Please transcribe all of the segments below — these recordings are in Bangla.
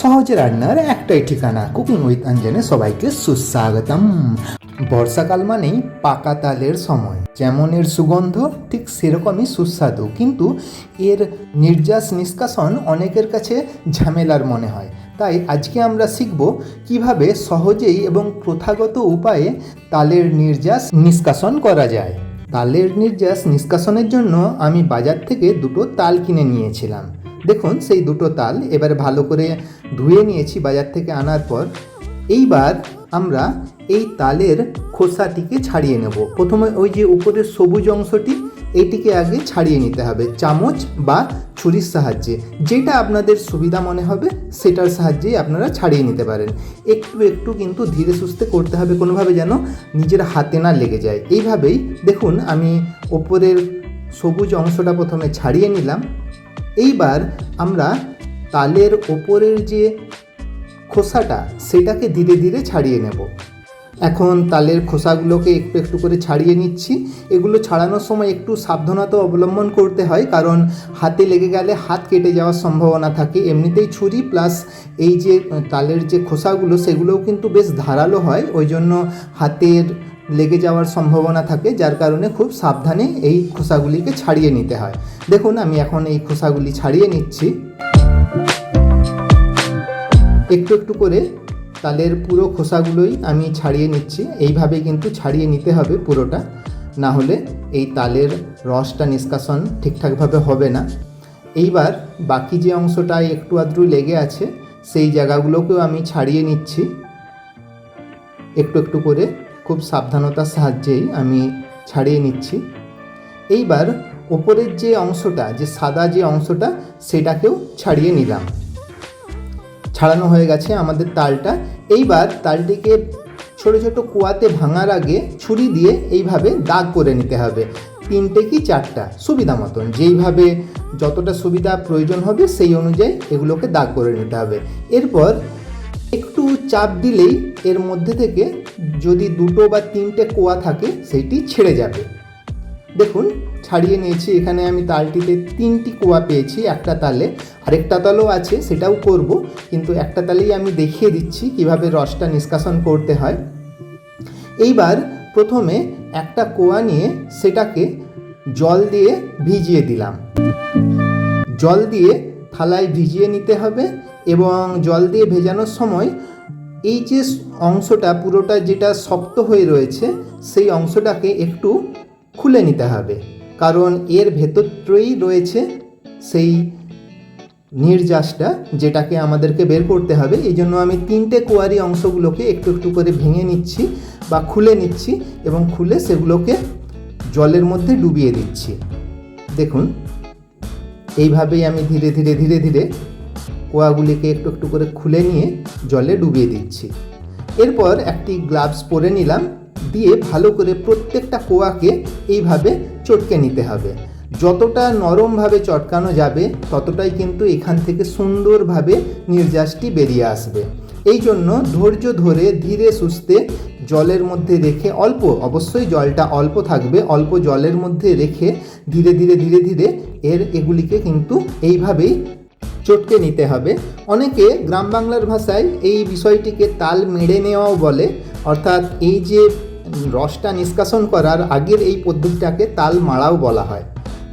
সহজে রান্নার একটাই ঠিকানা কুকিং উইথ অঞ্জনে সবাইকে সুস্বাগতম। বর্ষাকাল মানেই পাকা তালের সময়। যেমন এর সুগন্ধ ঠিক সেরকমই সুস্বাদু, কিন্তু এর নির্যাস নিষ্কাশন অনেকের কাছে ঝামেলার মনে হয়। তাই আজকে আমরা শিখব কিভাবে সহজেই এবং প্রথাগত উপায়ে তালের নির্যাস নিষ্কাশন করা যায়। তালের নির্যাস নিষ্কাশনের জন্য আমি বাজার থেকে দুটো তাল কিনে নিয়েছিলাম। দেখুন সেই দুটো তাল এবার ভালো করে ধুয়ে নিয়েছি বাজার থেকে আনার পর। এইবার আমরা এই তালের খোসাটিকে ছাড়িয়ে নেব। প্রথমে ওই যে উপরের সবুজ অংশটি, এটিকে আগে ছাড়িয়ে নিতে হবে চামচ বা ছুরির সাহায্যে। যেটা আপনাদের সুবিধা মনে হবে সেটার সাহায্যেই আপনারা ছাড়িয়ে নিতে পারেন। একটু একটু কিন্তু ধীরে সুস্থে করতে হবে, কোনোভাবে যেন নিজের হাতে না লেগে যায়। এইভাবেই দেখুন আমি ওপরের সবুজ অংশটা প্রথমে ছাড়িয়ে নিলাম। এইবার আমরা তালের ওপরের যে খোসাটা সেটাকে ধীরে ধীরে ছাড়িয়ে নেব। এখন তালের খোসাগুলোকে একটু একটু করে ছাড়িয়ে নিচ্ছি। এগুলো ছাড়ানোর সময় একটু সাবধানতা অবলম্বন করতে হয়, কারণ হাতে লেগে গেলে হাত কেটে যাওয়ার সম্ভাবনা থাকে। এমনিতেই ছুরি প্লাস এই যে তালের যে খোসাগুলো সেগুলোও কিন্তু বেশ ধারালো হয়, ওই জন্য হাতের লেগে যাওয়ার সম্ভাবনা থাকে, যার কারণে খুব সাবধানে এই খোসাগুলিকে ছাড়িয়ে নিতে হয়। দেখুন আমি এখন এই খোসাগুলি ছাড়িয়ে নিচ্ছি। একটু একটু করে তালের পুরো খোসাগুলোই আমি ছাড়িয়ে নিচ্ছি। এইভাবে কিন্তু ছাড়িয়ে নিতে হবে পুরোটা, না হলে এই তালের রসটা নিষ্কাশন ঠিকঠাকভাবে হবে না। এইবার বাকি যে অংশটা একটু আধটু লেগে আছে সেই জায়গাগুলোকেও আমি ছাড়িয়ে নিচ্ছি একটু একটু করে, খুব সাবধানতার সাহায্যেই আমি ছাড়িয়ে নিচ্ছি। এইবার ওপরের যে অংশটা, যে সাদা যে অংশটা, সেটাকেও ছাড়িয়ে নিলাম। ছাড়ানো হয়ে গেছে আমাদের তালটা। এইবার তালটিকে ছোট ছোট কোয়াতে ভাঙার আগে ছুরি দিয়ে এইভাবে দাগ করে নিতে হবে, 3টে কি 4টা সুবিধা মতন, যেইভাবে যতটা সুবিধা প্রয়োজন হবে সেই অনুযায়ী এগুলোকে দাগ করে নিতে হবে। এরপর একটু চাপ দিলেই এর মধ্যে থেকে যদি 2টো বা 3টে কোয়া থাকে সেইটি ছেড়ে যাবে। দেখুন ছাড়িয়ে নিয়েছি। এখানে আমি তালটিতে 3টি কোয়া পেয়েছি একটা তালে। আরেকটা তালও আছে, সেটাও করব, কিন্তু একটা তালেই আমি দেখিয়ে দিচ্ছি কিভাবে রসটা নিষ্কাশন করতে হয়। এইবার প্রথমে একটা কোয়া নিয়ে সেটাকে জল দিয়ে ভিজিয়ে দিলাম। জল দিয়ে থালায় ভিজিয়ে নিতে হবে, এবং জল দিয়ে ভেজানোর সময় এই যে অংশটা পুরোটা যেটা শক্ত হয়ে রয়েছে সেই অংশটাকে একটু খুলে নিতে হবে, কারণ এর ভেতরেই রয়েছে সেই নির্যাসটা, যেটাকে আমাদেরকে বের করতে হবে। এই জন্য আমি 3টে কোয়ারি অংশগুলোকে একটু একটু করে ভেঙে নিচ্ছি বা খুলে নিচ্ছি, এবং খুলে সেগুলোকে জলের মধ্যে ডুবিয়ে দিচ্ছি। দেখুন এইভাবেই আমি ধীরে ধীরে ধীরে ধীরে কোয়াগুলিকে একটু একটু করে খুলে নিয়ে জলে ডুবিয়ে দিচ্ছি। এরপর একটি গ্লাভস পরে নিলাম, দিয়ে ভালো করে প্রত্যেকটা কোয়াকে এইভাবে চটকে নিতে হবে। যতটা নরমভাবে চটকানো যাবে ততটাই কিন্তু এখান থেকে সুন্দরভাবে নির্যাসটি বেরিয়ে আসবে। এই জন্য ধৈর্য ধরে ধীরে সুস্থে জলের মধ্যে রেখে, অল্প অবশ্যই জলটা অল্প থাকবে, অল্প জলের মধ্যে রেখে ধীরে ধীরে ধীরে ধীরে এগুলিকে কিন্তু এইভাবেই চটকে নিতে হবে। অনেকে গ্রাম বাংলার ভাষায় এই বিষয়টিকে তাল মেরে নেওয়াও বলে, অর্থাৎ এই যে রসটা নিষ্কাশন করার আগের এই পদ্ধতিটাকে তাল মাড়াও বলা হয়।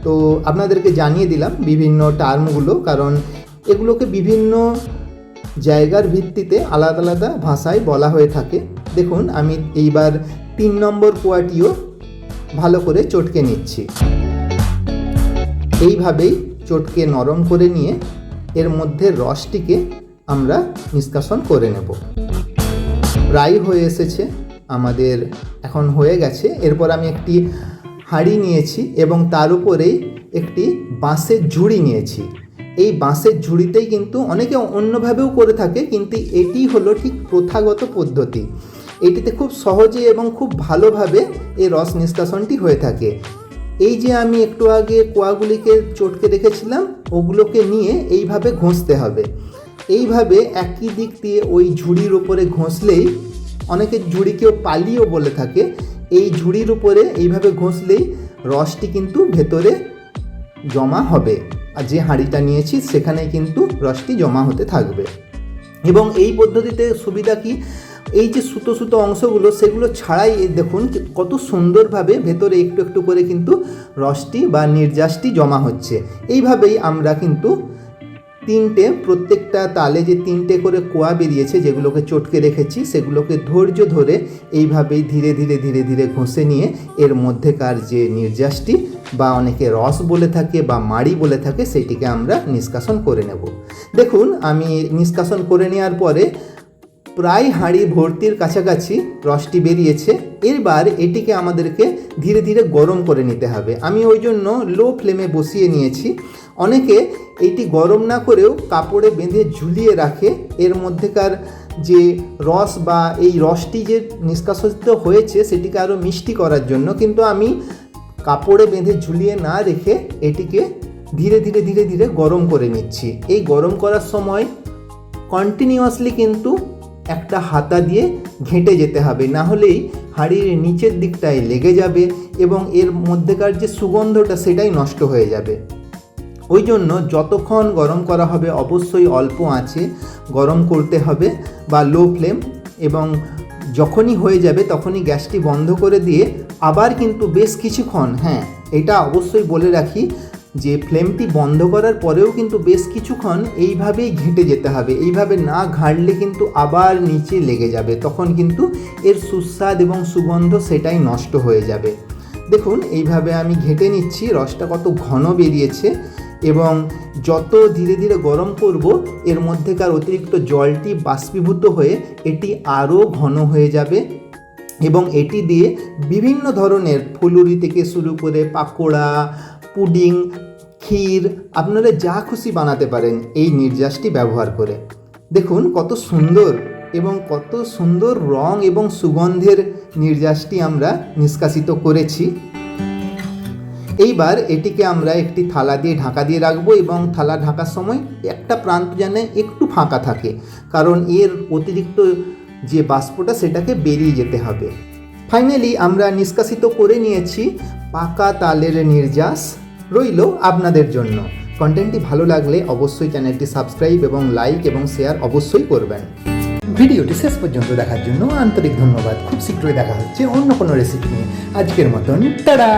তো আপনাদেরকে জানিয়ে দিলাম বিভিন্ন টার্মগুলো, কারণ এগুলোকে বিভিন্ন জায়গার ভিত্তিতে আলাদা আলাদা ভাষায় বলা হয়ে থাকে। দেখুন আমি এইবার 3 নম্বর কোয়াটিও ভালো করে চটকে নিচ্ছি। এইভাবেই চটকে নরম করে নিয়ে এর মধ্যে রসটিকে আমরা নিষ্কাশন করে নেব। প্রায় হয়ে এসেছে আমাদের, এখন হয়ে গেছে। এরপর আমি একটি হাঁড়ি নিয়েছি এবং তার উপরেই একটি বাঁশের ঝুড়ি নিয়েছি। এই বাঁশের ঝুড়িতেই কিন্তু অনেকে অন্যভাবেও করে থাকে, কিন্তু এটি হলো ঠিক প্রথাগত পদ্ধতি। এটিতে খুব সহজে এবং খুব ভালোভাবে এই রস নিষ্কাশনটি হয়ে থাকে। এই যে আমি একটু আগে কোয়াগুলিকে চটকে রেখেছিলাম, ওগুলোকে নিয়ে এইভাবে ঘষতে হবে। এইভাবে একই দিক দিয়ে ওই ঝুড়ির উপরে ঘষলেই, অনেকে ঝুড়িকেও পালিও বলে থাকে, এই ঝুড়ির উপরে এইভাবে ঘষলেই রসটি কিন্তু ভেতরে জমা হবে, আর যে হাঁড়িটা নিয়েছি সেখানে কিন্তু রসটি জমা হতে থাকবে। এবং এই পদ্ধতিতে সুবিধা কি, এই যে সুতো সুতো অংশগুলো সেগুলো ছাড়াই দেখুন কত সুন্দরভাবে ভেতরে একটু একটু করে কিন্তু রসটি বা নির্যাসটি জমা হচ্ছে। এইভাবেই আমরা কিন্তু প্রত্যেকটা তালে যে 3টে করে কোয়া বেরিয়েছে যেগুলোকে চটকে রেখেছি সেগুলোকে ধৈর্য ধরে এইভাবেই ধীরে ধীরে ধীরে ধীরে ঘষে নিয়ে এর মধ্যেকার যে নির্যাসটি বা অনেকে রস বলে থাকে বা মাড়ি বলে থাকে সেটিকে আমরা নিষ্কাশন করে নেব। দেখুন আমি নিষ্কাশন করে নেওয়ার পরে প্রায় হাঁড়ি ভর্তির কাছাকাছি রসটি বেরিয়েছে। এবার এটিকে আমাদেরকে ধীরে ধীরে গরম করে নিতে হবে। আমি ওই জন্য লো ফ্লেমে বসিয়ে নিয়েছি। অনেকে এইটি গরম না করেও কাপড়ে বেঁধে ঝুলিয়ে রাখে এর মধ্যেকার যে রস বা এই রসটি যে নিষ্কাশিত হয়েছে সেটিকে আরও মিষ্টি করার জন্য, কিন্তু আমি কাপড়ে বেঁধে ঝুলিয়ে না রেখে এটিকে ধীরে ধীরে ধীরে ধীরে গরম করে নিচ্ছি। এই গরম করার সময় কন্টিনিউয়াসলি কিন্তু একটা হাতা দিয়ে ঘেঁটে যেতে হবে, না হলেই হাঁড়ির নিচের দিকটায় লেগে যাবে এবং এর মধ্যেকার যে সুগন্ধটা সেটাই নষ্ট হয়ে যাবে। ওই জন্য যতক্ষণ গরম করা হবে অবশ্যই অল্প আঁচে গরম করতে হবে বা লো ফ্লেম, এবং যখনই হয়ে যাবে তখনই গ্যাসটি বন্ধ করে দিয়ে আবার কিন্তু বেশ কিছুক্ষণ, এটা অবশ্যই বলে রাখি যে ফ্লেমটি বন্ধ করার পরেও কিন্তু বেশ কিছুক্ষণ এইভাবেই ঘেঁটে যেতে হবে। এইভাবে না ঘাঁটলে কিন্তু আবার নিচে লেগে যাবে, তখন কিন্তু এর সুস্বাদ এবং সুগন্ধ সেটাই নষ্ট হয়ে যাবে। দেখুন এইভাবে আমি ঘেঁটে নিচ্ছি, রসটা কত ঘন বেরিয়েছে এবং যত ধীরে ধীরে গরম করব এর মধ্যেকার অতিরিক্ত জলটি বাষ্পীভূত হয়ে এটি আরও ঘন হয়ে যাবে এবং এটি দিয়ে বিভিন্ন ধরনের ফুলুরি থেকে শুরু করে পাকোড়া, পুডিং, ক্ষীর আপনারা যা খুশি বানাতে পারেন এই নির্যাসটি ব্যবহার করে। দেখুন কত সুন্দর এবং কত সুন্দর রং এবং সুগন্ধের নির্যাসটি আমরা নিষ্কাশিত করেছি। এইবার এটিকে আমরা একটি থালা দিয়ে ঢাকা দিয়ে রাখবো এবং থালা ঢাকার সময় একটা প্রান্ত যেন একটু ফাঁকা থাকে, কারণ এর অতিরিক্ত যে বাষ্পটা সেটাকে বেরিয়ে যেতে হবে। ফাইনালি আমরা নিষ্কাশিত করে নিয়েছি পাকা তালের নির্যাস। রইল আপনাদের জন্য। কন্টেন্টটি ভালো লাগলে অবশ্যই চ্যানেলটি সাবস্ক্রাইব এবং লাইক এবং শেয়ার অবশ্যই করবেন। ভিডিওটি শেষ পর্যন্ত দেখার জন্য আন্তরিক ধন্যবাদ। খুব শীঘ্রই দেখা হচ্ছে অন্য কোনো রেসিপি নিয়ে। আজকের মতন টাটা।